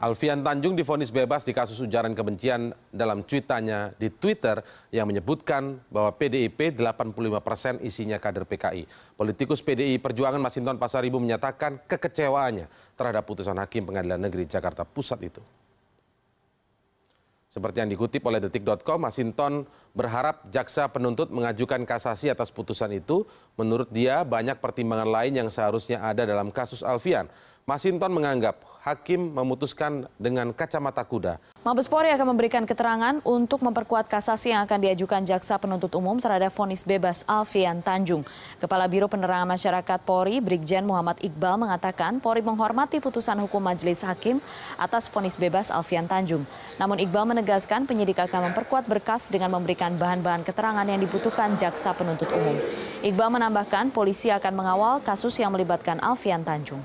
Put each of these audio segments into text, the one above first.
Alfian Tanjung divonis bebas di kasus ujaran kebencian dalam cuitannya di Twitter yang menyebutkan bahwa PDIP 85% isinya kader PKI. Politikus PDI Perjuangan Masinton Pasaribu menyatakan kekecewaannya terhadap putusan Hakim Pengadilan Negeri Jakarta Pusat itu. Seperti yang dikutip oleh detik.com, Masinton berharap jaksa penuntut mengajukan kasasi atas putusan itu. Menurut dia, banyak pertimbangan lain yang seharusnya ada dalam kasus Alfian. Masinton menganggap hakim memutuskan dengan kacamata kuda. Mabes Polri akan memberikan keterangan untuk memperkuat kasasi yang akan diajukan jaksa penuntut umum terhadap vonis bebas Alfian Tanjung. Kepala Biro Penerangan Masyarakat Polri, Brigjen Muhammad Iqbal mengatakan Polri menghormati putusan hukum majelis hakim atas vonis bebas Alfian Tanjung. Namun Iqbal menegaskan penyidik akan memperkuat berkas dengan memberikan bahan-bahan keterangan yang dibutuhkan jaksa penuntut umum. Iqbal menambahkan polisi akan mengawal kasus yang melibatkan Alfian Tanjung.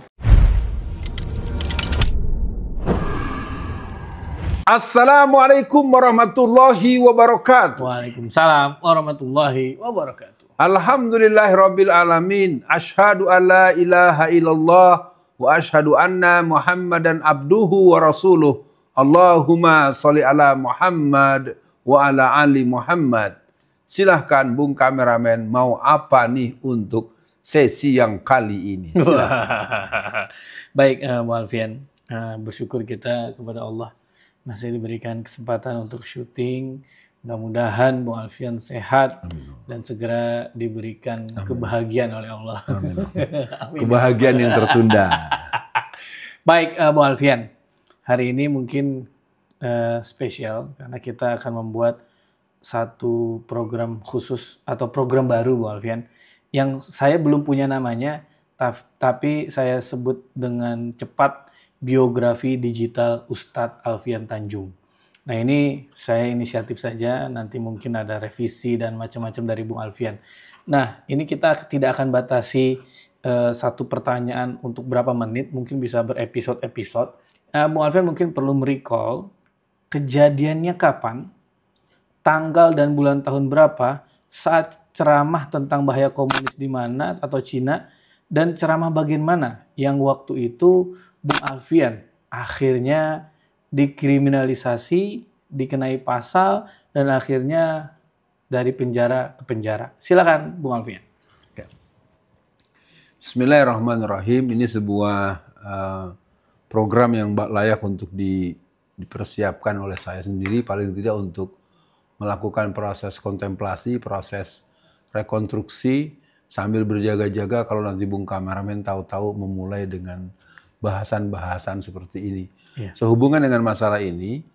Assalamualaikum warahmatullahi wabarakatuh. Waalaikumsalam warahmatullahi wabarakatuh. Alhamdulillahirabbil alamin. Asyhadu an la ilaha illallah wa asyhadu anna Muhammadan abduhu wa rasuluh. Allahumma sholli ala Muhammad wa ala ali Muhammad. Silahkan Bung Kameramen, mau apa nih untuk sesi yang kali ini? Baik, Bu Alfian, bersyukur kita kepada Allah masih diberikan kesempatan untuk syuting. Mudah-mudahan Bu Alfian sehat dan segera diberikan kebahagiaan oleh Allah. Amin. Kebahagiaan yang tertunda. Baik, Bu Alfian, hari ini mungkin spesial karena kita akan membuat satu program khusus atau program baru, Bu Alfian, yang saya belum punya namanya, tapi saya sebut dengan cepat biografi digital Ustadz Alfian Tanjung. Nah, ini saya inisiatif saja, nanti mungkin ada revisi dan macam-macam dari Bung Alfian. Nah, ini kita tidak akan batasi satu pertanyaan untuk berapa menit, mungkin bisa berepisode-episode. Bung Alfian mungkin perlu merecall kejadiannya kapan, tanggal dan bulan tahun berapa, saat ceramah tentang bahaya komunis di mana atau Cina, dan ceramah bagian mana yang waktu itu Bung Alfian akhirnya dikriminalisasi, dikenai pasal, dan akhirnya dari penjara ke penjara. Silakan Bung Alfian. Bismillahirrahmanirrahim. Ini sebuah program yang layak untuk dipersiapkan oleh saya sendiri, paling tidak untuk melakukan proses kontemplasi, proses rekonstruksi, sambil berjaga-jaga kalau nanti Bung Kameramen tahu-tahu memulai dengan bahasan-bahasan seperti ini. Yeah. Sehubungan dengan masalah ini,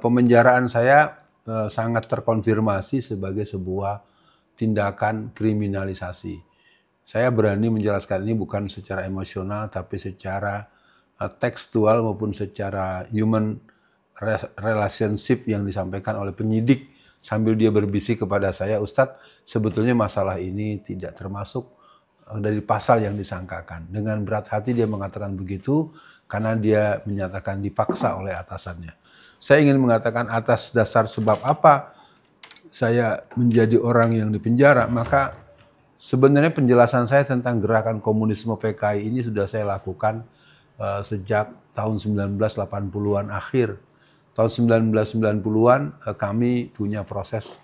pemenjaraan saya sangat terkonfirmasi sebagai sebuah tindakan kriminalisasi. Saya berani menjelaskan ini bukan secara emosional, tapi secara tekstual maupun secara human relationship yang disampaikan oleh penyidik sambil dia berbisik kepada saya, Ustadz, sebetulnya masalah ini tidak termasuk dari pasal yang disangkakan. Dengan berat hati dia mengatakan begitu karena dia menyatakan dipaksa oleh atasannya. Saya ingin mengatakan atas dasar sebab apa saya menjadi orang yang dipenjara, maka sebenarnya penjelasan saya tentang gerakan komunisme PKI ini sudah saya lakukan sejak tahun 1980-an akhir. Tahun 1990-an kami punya proses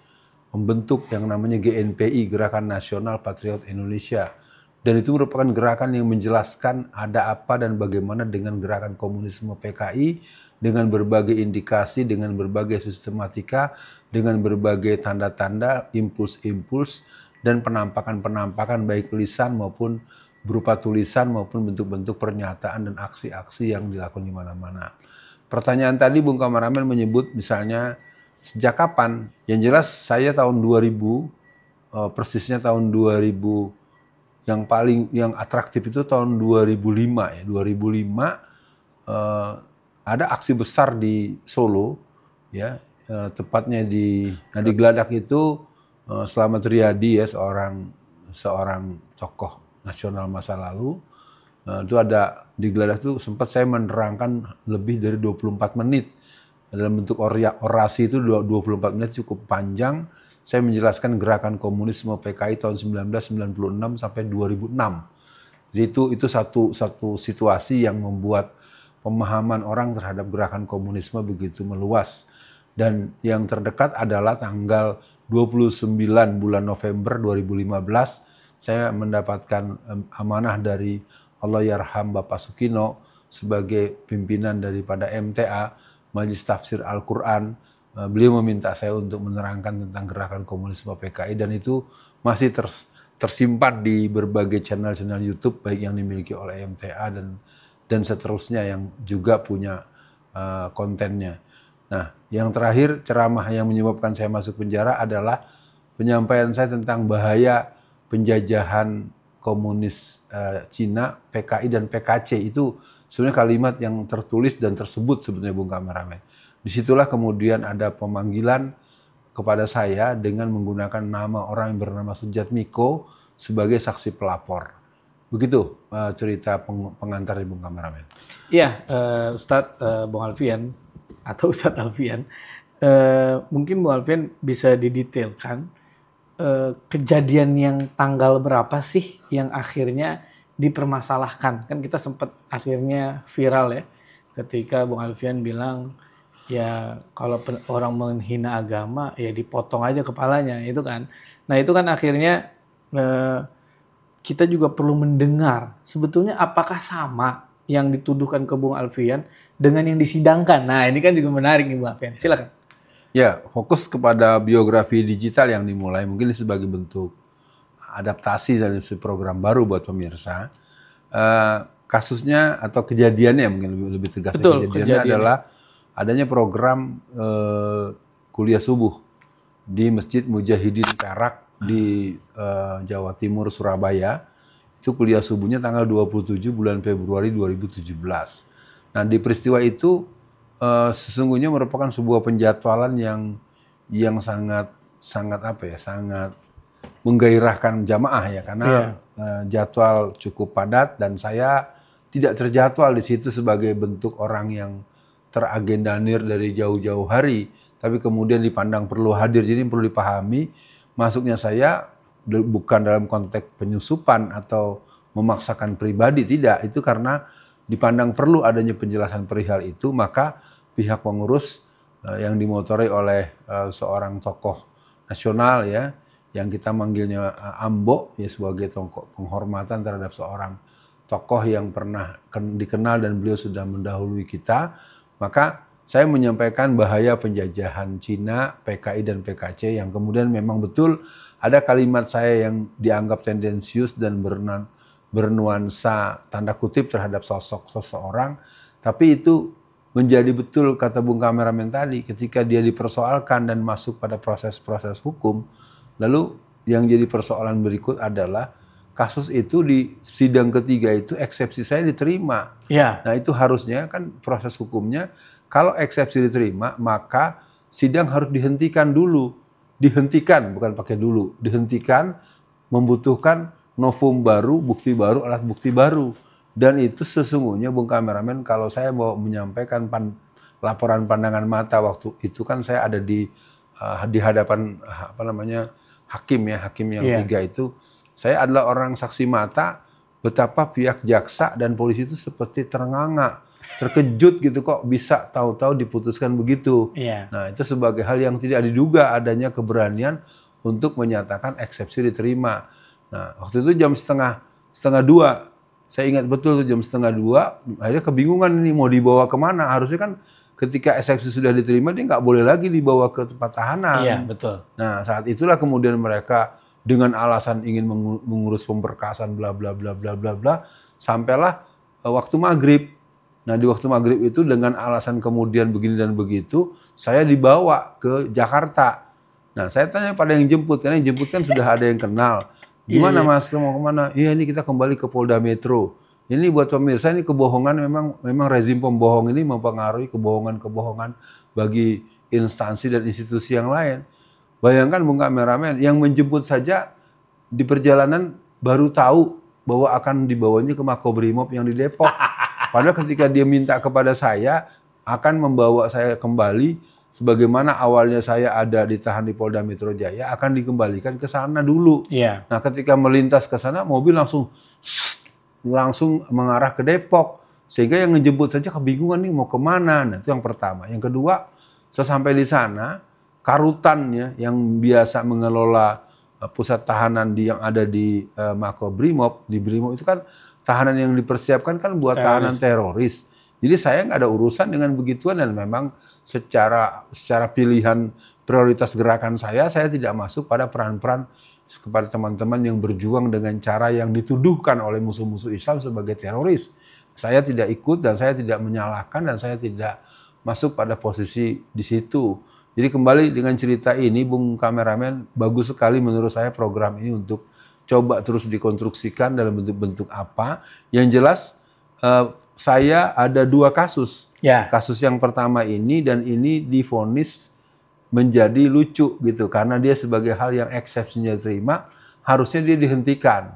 membentuk yang namanya GNPI, Gerakan Nasional Patriot Indonesia. Dan itu merupakan gerakan yang menjelaskan ada apa dan bagaimana dengan gerakan komunisme PKI, dengan berbagai indikasi, dengan berbagai sistematika, dengan berbagai tanda-tanda, impuls-impuls, dan penampakan-penampakan baik lisan maupun berupa tulisan maupun bentuk-bentuk pernyataan dan aksi-aksi yang dilakukan di mana-mana. Pertanyaan tadi Bung Kameramen menyebut misalnya sejak kapan? Yang jelas saya tahun 2000, persisnya tahun 2000, yang atraktif itu tahun 2005 ya. 2005 ada aksi besar di Solo ya, tepatnya di Gladak itu Slamet Riyadi ya, seorang tokoh nasional masa lalu. Itu ada di Gladak itu sempat saya menerangkan lebih dari 24 menit. Dalam bentuk orasi itu 24 menit cukup panjang. Saya menjelaskan gerakan komunisme PKI tahun 1996 sampai 2006. Jadi itu satu situasi yang membuat pemahaman orang terhadap gerakan komunisme begitu meluas. Dan yang terdekat adalah tanggal 29 bulan November 2015, saya mendapatkan amanah dari Allahyarham Bapak Sukino sebagai pimpinan daripada MTA, Majelis Tafsir Al-Quran. Beliau meminta saya untuk menerangkan tentang gerakan komunisme PKI, dan itu masih tersimpan di berbagai channel-channel YouTube, baik yang dimiliki oleh MTA dan seterusnya yang juga punya kontennya. Nah, yang terakhir ceramah yang menyebabkan saya masuk penjara adalah penyampaian saya tentang bahaya penjajahan komunis Cina, PKI dan PKC. Itu sebenarnya kalimat yang tertulis dan tersebut sebenarnya Bung Kameramen. Disitulah kemudian ada pemanggilan kepada saya dengan menggunakan nama orang yang bernama Sujatmiko sebagai saksi pelapor. Begitu cerita pengantar Bung Kameramen. Iya, Ustadz Bung Alfian atau Ustadz Alfian, mungkin Bung Alfian bisa didetailkan kejadian yang tanggal berapa sih yang akhirnya dipermasalahkan. Kan kita sempat akhirnya viral ya ketika Bung Alfian bilang ya kalau orang menghina agama ya dipotong aja kepalanya itu kan. Nah itu kan akhirnya kita juga perlu mendengar sebetulnya apakah sama yang dituduhkan ke Bung Alfian dengan yang disidangkan. Nah ini kan juga menarik nih Bung Alfian, silakan. Ya, fokus kepada biografi digital yang dimulai mungkin sebagai bentuk adaptasi dari program baru buat pemirsa. Kasusnya atau kejadiannya mungkin lebih tegas. Betul, kejadiannya adalah adanya program kuliah subuh di Masjid Mujahidin Perak di Jawa Timur, Surabaya. Itu kuliah subuhnya tanggal 27 bulan Februari 2017. Nah, di peristiwa itu sesungguhnya merupakan sebuah penjadwalan yang sangat menggairahkan jamaah ya, karena jadwal cukup padat dan saya tidak terjadwal di situ sebagai bentuk orang yang teragendanir dari jauh-jauh hari, tapi kemudian dipandang perlu hadir. Jadi perlu dipahami masuknya saya bukan dalam konteks penyusupan atau memaksakan pribadi, tidak, itu karena dipandang perlu adanya penjelasan perihal itu, maka pihak pengurus yang dimotori oleh seorang tokoh nasional ya, yang kita manggilnya Ambo ya, sebagai tokoh penghormatan terhadap seorang tokoh yang pernah dikenal dan beliau sudah mendahului kita, maka saya menyampaikan bahaya penjajahan Cina, PKI dan PKC yang kemudian memang betul ada kalimat saya yang dianggap tendensius dan bernuansa tanda kutip terhadap sosok seseorang, tapi itu menjadi betul kata Bung Kameramen tadi ketika dia dipersoalkan dan masuk pada proses-proses hukum. Lalu yang jadi persoalan berikut adalah kasus itu di sidang ketiga itu eksepsi saya diterima. Ya. Nah itu harusnya kan proses hukumnya kalau eksepsi diterima maka sidang harus dihentikan dulu. Dihentikan, bukan pakai dulu. Dihentikan, membutuhkan novum baru, bukti baru, alat bukti baru. Dan itu sesungguhnya Bung Kameramen kalau saya mau menyampaikan laporan pandangan mata waktu itu kan saya ada di hadapan hakim yang tiga itu. Saya adalah orang saksi mata betapa pihak jaksa dan polisi itu seperti ternganga, terkejut gitu kok bisa tahu-tahu diputuskan begitu. Nah itu sebagai hal yang tidak diduga adanya keberanian untuk menyatakan eksepsi diterima. Nah waktu itu jam setengah dua. Saya ingat betul tuh jam setengah dua, akhirnya kebingungan ini mau dibawa kemana. Harusnya kan ketika eksepsi sudah diterima dia nggak boleh lagi dibawa ke tempat tahanan. Iya, betul. Nah saat itulah kemudian mereka dengan alasan ingin mengurus pemberkasan bla bla bla bla bla bla, sampailah waktu maghrib. Nah di waktu maghrib itu dengan alasan kemudian begini dan begitu, saya dibawa ke Jakarta. Nah saya tanya pada yang jemput, karena yang jemput kan sudah ada yang kenal. Gimana Mas, mau kemana? Iya ini kita kembali ke Polda Metro. Ini buat pemirsa, ini kebohongan memang rezim pembohong ini mempengaruhi kebohongan-kebohongan bagi instansi dan institusi yang lain. Bayangkan Bung Kameramen, yang menjemput saja di perjalanan baru tahu bahwa akan dibawanya ke Makobrimob yang di Depok. Padahal ketika dia minta kepada saya akan membawa saya kembali sebagaimana awalnya saya ada ditahan di Polda Metro Jaya, akan dikembalikan ke sana dulu. Nah ketika melintas ke sana, mobil langsung mengarah ke Depok. Sehingga yang ngejemput saja kebingungan nih mau kemana. Nah, itu yang pertama. Yang kedua, sesampai di sana, karutannya yang biasa mengelola pusat tahanan yang ada di Makobrimob, di Brimob itu kan tahanan yang dipersiapkan kan buat tahanan teroris. Jadi saya nggak ada urusan dengan begituan dan memang secara pilihan prioritas gerakan saya tidak masuk pada peran-peran kepada teman-teman yang berjuang dengan cara yang dituduhkan oleh musuh-musuh Islam sebagai teroris. Saya tidak ikut dan saya tidak menyalahkan dan saya tidak masuk pada posisi di situ. Jadi kembali dengan cerita ini, Bung Kameramen, bagus sekali menurut saya program ini untuk coba terus dikonstruksikan dalam bentuk-bentuk apa. Yang jelas saya ada 2 kasus. Ya. Kasus yang pertama ini dan ini divonis menjadi lucu gitu karena dia sebagai hal yang eksepsinya diterima, harusnya dia dihentikan.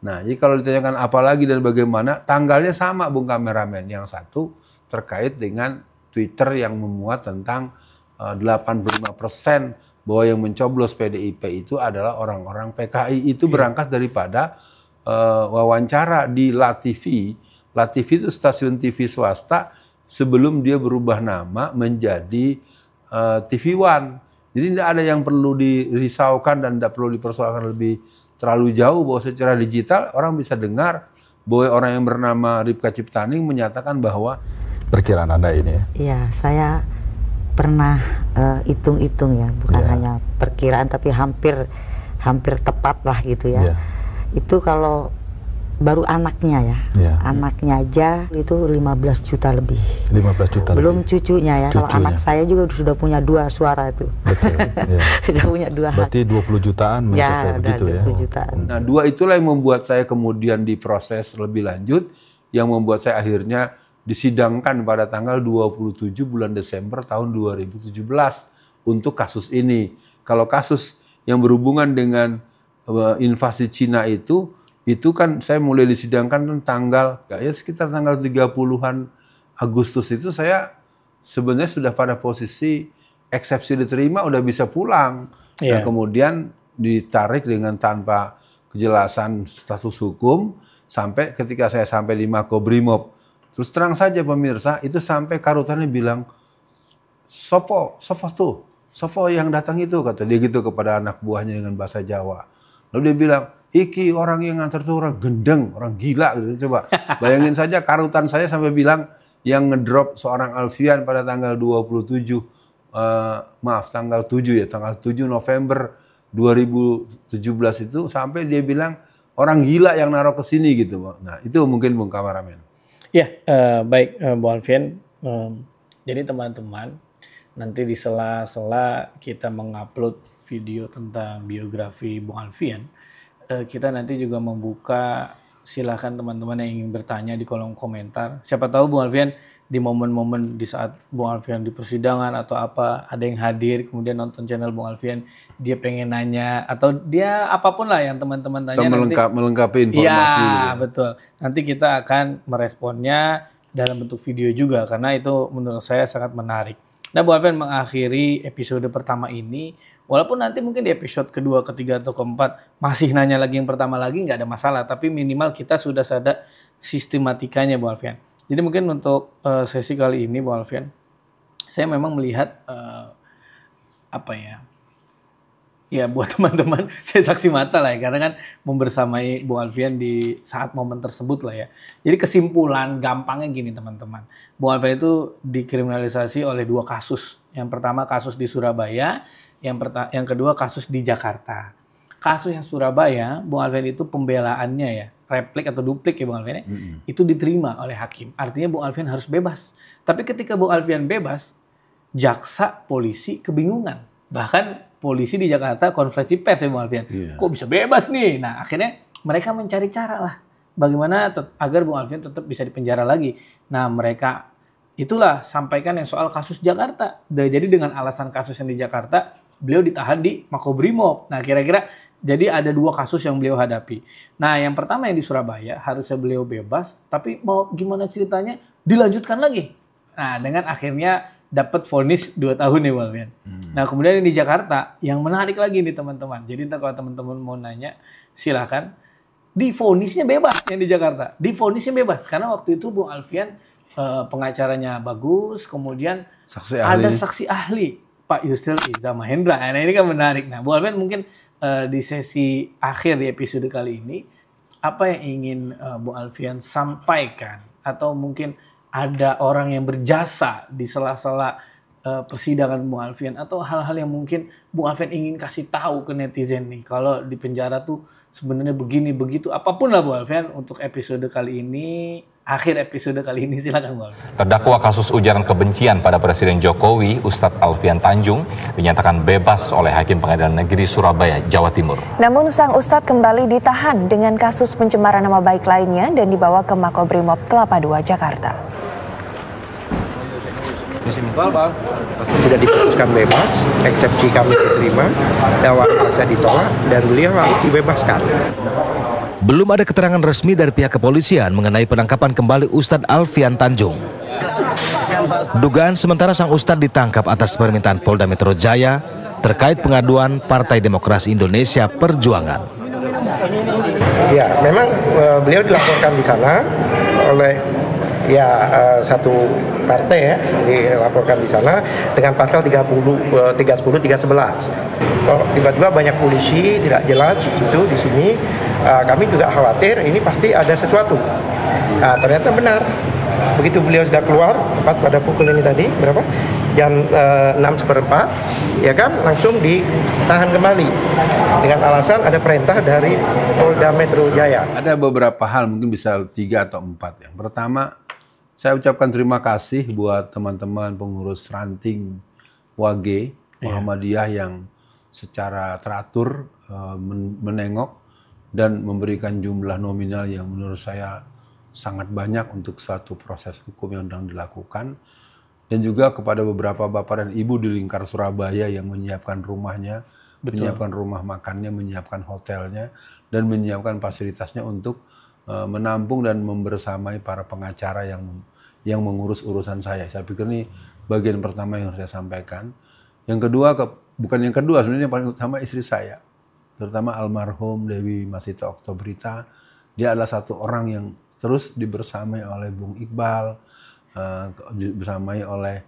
Nah, jadi kalau ditanyakan apa lagi dan bagaimana, tanggalnya sama Bung Kameramen. Yang satu terkait dengan Twitter yang memuat tentang 85% bahwa yang mencoblos PDIP itu adalah orang-orang PKI. Itu berangkat daripada wawancara di LaTV. LaTV itu stasiun TV swasta sebelum dia berubah nama menjadi TV One. Jadi tidak ada yang perlu dirisaukan dan tidak perlu dipersoalkan lebih terlalu jauh bahwa secara digital orang bisa dengar bahwa orang yang bernama Ripka Ciptaning menyatakan bahwa perkiraan Anda ini. Iya, saya pernah hitung-hitung ya, bukan hanya perkiraan tapi hampir tepat lah gitu ya. Itu kalau baru anaknya ya, anaknya aja itu 15 juta lebih. 15 juta belum lebih. Cucunya ya. Kalau anak saya juga sudah punya 2 suara itu. Betul. Sudah punya 2 hak. Berarti 20 jutaan mencapai begitu ya. 20 jutaan. Nah, 2 itulah yang membuat saya kemudian diproses lebih lanjut, yang membuat saya akhirnya disidangkan pada tanggal 27 bulan Desember tahun 2017 untuk kasus ini. Kalau kasus yang berhubungan dengan invasi Cina itu kan saya mulai disidangkan tanggal ya sekitar tanggal 30-an Agustus itu saya sebenarnya sudah pada posisi eksepsi diterima udah bisa pulang. Nah, kemudian ditarik dengan tanpa kejelasan status hukum sampai ketika saya sampai di Makobrimob. Terus terang saja pemirsa, itu sampai karutannya bilang, sopo yang datang itu, kata dia gitu kepada anak buahnya dengan bahasa Jawa. Lalu dia bilang, iki orang yang nganter itu orang gendeng, orang gila gitu. Coba bayangin saja karutan saya sampai bilang yang ngedrop seorang Alfian pada tanggal 27 tanggal 7 November 2017 itu sampai dia bilang orang gila yang naruh ke sini gitu. Nah, itu mungkin Bung Kameramen. Ya, baik Bu Alfian. Jadi teman-teman, nanti di sela-sela kita mengupload video tentang biografi Bung Alfian, kita nanti juga membuka, silakan teman-teman yang ingin bertanya di kolom komentar. Siapa tahu Bung Alfian di momen-momen di saat Bung Alfian di persidangan atau apa, ada yang hadir kemudian nonton channel Bung Alfian, dia pengen nanya atau dia apapun lah yang teman-teman tanya. Melengkapi informasi. Iya, betul. Nanti kita akan meresponnya dalam bentuk video juga karena itu menurut saya sangat menarik. Nah, Bung Alfian mengakhiri episode pertama ini, walaupun nanti mungkin di episode kedua, ketiga, atau keempat masih nanya lagi yang pertama lagi, nggak ada masalah. Tapi minimal kita sudah ada sistematikanya, Bung Alfian. Jadi mungkin untuk sesi kali ini, Bung Alfian, saya memang melihat ya buat teman-teman, saya saksi mata lah ya, karena kan membersamai Bung Alfian di saat momen tersebut lah ya. Jadi kesimpulan gampangnya gini teman-teman, Bung Alfian itu dikriminalisasi oleh 2 kasus. Yang pertama kasus di Surabaya, yang kedua kasus di Jakarta. Kasus yang Surabaya, Bung Alfian itu pembelaannya ya, replik atau duplik ya Bung Alfian, itu diterima oleh hakim. Artinya Bung Alfian harus bebas. Tapi ketika Bung Alfian bebas, jaksa, polisi kebingungan. Bahkan polisi di Jakarta konferensi pers ya Bung Alfian. Kok bisa bebas nih? Nah akhirnya mereka mencari cara lah. Bagaimana agar Bung Alfian tetap bisa dipenjara lagi. Nah mereka itulah sampaikan yang soal kasus Jakarta. Jadi dengan alasan kasus yang di Jakarta, beliau ditahan di Makobrimob. Nah kira-kira jadi ada 2 kasus yang beliau hadapi. Nah yang pertama yang di Surabaya harusnya beliau bebas. Tapi mau gimana ceritanya dilanjutkan lagi. Nah dengan akhirnya dapat vonis 2 tahun nih Bung Alfian. Nah kemudian di Jakarta yang menarik lagi nih teman-teman. Jadi ntar kalau teman-teman mau nanya silahkan. divonisnya bebas yang di Jakarta. Divonisnya bebas karena waktu itu Bung Alfian pengacaranya bagus, kemudian ada saksi ahli Pak Yusril Iza Mahendra. Nah ini kan menarik. Nah Bung Alfian mungkin di sesi akhir di episode kali ini apa yang ingin Bung Alfian sampaikan, atau mungkin ada orang yang berjasa di sela-sela persidangan Bung Alfian, atau hal-hal yang mungkin Bung Alfian ingin kasih tahu ke netizen nih, kalau di penjara tuh sebenarnya begini begitu, apapun lah Bung Alfian untuk episode kali ini, akhir episode kali ini, silakan Bung Alfian. Terdakwa kasus ujaran kebencian pada Presiden Jokowi, Ustadz Alfian Tanjung, dinyatakan bebas oleh Hakim Pengadilan Negeri Surabaya, Jawa Timur. Namun sang Ustadz kembali ditahan dengan kasus pencemaran nama baik lainnya dan dibawa ke Makobrimob Kelapa II, Jakarta. Sudah diputuskan bebas, eksepsi kami diterima, dakwaan jaksa ditolak, dan beliau harus dibebaskan. Belum ada keterangan resmi dari pihak kepolisian mengenai penangkapan kembali Ustadz Alfian Tanjung. Dugaan sementara sang Ustadz ditangkap atas permintaan Polda Metro Jaya terkait pengaduan Partai Demokrasi Indonesia Perjuangan. Ya, memang beliau dilaporkan di sana oleh satu partai ya, dilaporkan di sana dengan pasal 310 311. Kalau tiba-tiba banyak polisi tidak jelas itu di sini, kami juga khawatir ini pasti ada sesuatu. Nah, ternyata benar. Begitu beliau sudah keluar tepat pada pukul ini tadi berapa? Jam 6:15, ya kan, langsung ditahan kembali dengan alasan ada perintah dari Polda Metro Jaya. Ada beberapa hal, mungkin bisa 3 atau 4. Yang pertama, saya ucapkan terima kasih buat teman-teman pengurus ranting Wage Muhammadiyah yang secara teratur menengok dan memberikan jumlah nominal yang menurut saya sangat banyak untuk suatu proses hukum yang sedang dilakukan. Dan juga kepada beberapa bapak dan ibu di lingkar Surabaya yang menyiapkan rumahnya, menyiapkan rumah makannya, menyiapkan hotelnya, dan menyiapkan fasilitasnya untuk menampung dan membersamai para pengacara yang mengurus urusan saya. Saya pikir ini bagian pertama yang saya sampaikan. Yang kedua, bukan yang kedua, sebenarnya yang paling utama istri saya, terutama almarhum Dewi Masita Oktobrita. Dia adalah satu orang yang terus dibersamai oleh Bung Iqbal, dibersamai oleh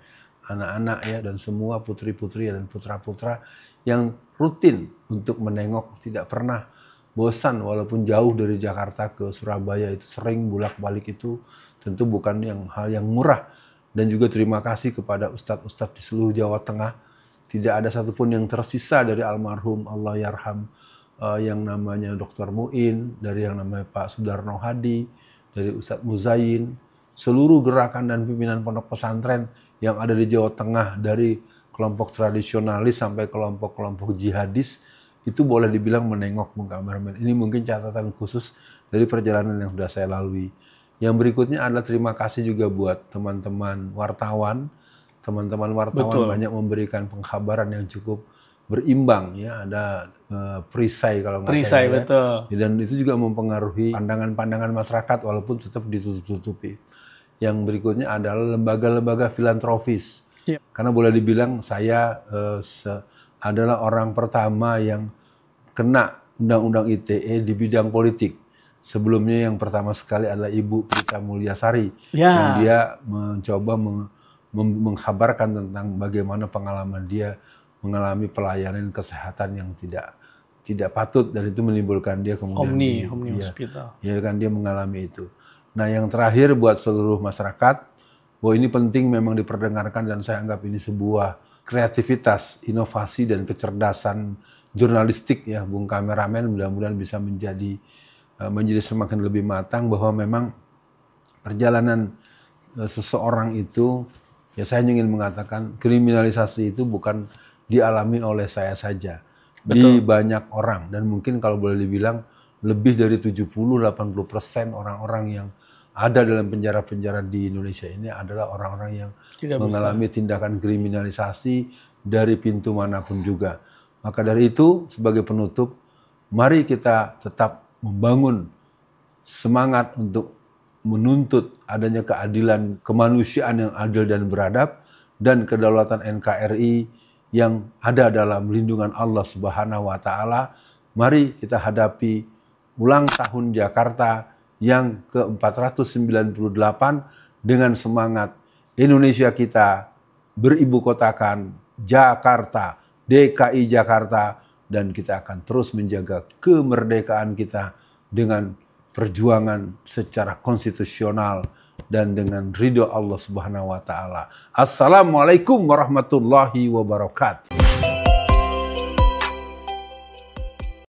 anak-anak ya, dan semua putri-putri dan putra-putra yang rutin untuk menengok, tidak pernah bosan walaupun jauh dari Jakarta ke Surabaya, itu sering bolak-balik, itu tentu bukan hal yang murah. Dan juga terima kasih kepada ustadz-ustadz di seluruh Jawa Tengah. Tidak ada satupun yang tersisa dari almarhum Allahyarham yang namanya Dr. Muin, dari yang namanya Pak Sudarno Hadi, dari Ustadz Muzayin, seluruh gerakan dan pimpinan pondok pesantren yang ada di Jawa Tengah, dari kelompok tradisionalis sampai kelompok-kelompok jihadis, itu boleh dibilang menengok Bung Kameramen. Ini mungkin catatan khusus dari perjalanan yang sudah saya lalui. Yang berikutnya adalah terima kasih juga buat teman-teman wartawan. Teman-teman wartawan banyak memberikan pengkabaran yang cukup berimbang ya. Ada perisai kalau nggak salah ya. Betul. Dan itu juga mempengaruhi pandangan-pandangan masyarakat walaupun tetap ditutup-tutupi. Yang berikutnya adalah lembaga-lembaga filantropis. Karena boleh dibilang saya adalah orang pertama yang kena Undang-Undang ITE di bidang politik. Sebelumnya yang pertama sekali adalah Ibu Prita Mulyasari, yang dia mencoba mengkabarkan tentang bagaimana pengalaman dia mengalami pelayanan kesehatan yang tidak patut, dan itu menimbulkan dia kemudian Omni Hospital. Ya kan, dia mengalami itu. Nah, yang terakhir buat seluruh masyarakat, bahwa ini penting memang diperdengarkan, dan saya anggap ini sebuah kreativitas, inovasi, dan kecerdasan jurnalistik ya, Bung Kameramen, mudah-mudahan bisa menjadi semakin lebih matang, bahwa memang perjalanan seseorang itu, ya saya ingin mengatakan kriminalisasi itu bukan dialami oleh saya saja, di banyak orang, dan mungkin kalau boleh dibilang lebih dari 70-80% orang-orang yang ada dalam penjara-penjara di Indonesia ini adalah orang-orang yang mengalami tindakan kriminalisasi dari pintu manapun juga. Maka dari itu, sebagai penutup, mari kita tetap membangun semangat untuk menuntut adanya keadilan kemanusiaan yang adil dan beradab, dan kedaulatan NKRI yang ada dalam lindungan Allah Subhanahu wa Ta'ala. Mari kita hadapi ulang tahun Jakarta yang ke-498 dengan semangat Indonesia kita beribu kotakan Jakarta, DKI Jakarta, dan kita akan terus menjaga kemerdekaan kita dengan perjuangan secara konstitusional dan dengan ridho Allah Subhanahu wa taala. Assalamualaikum warahmatullahi wabarakatuh.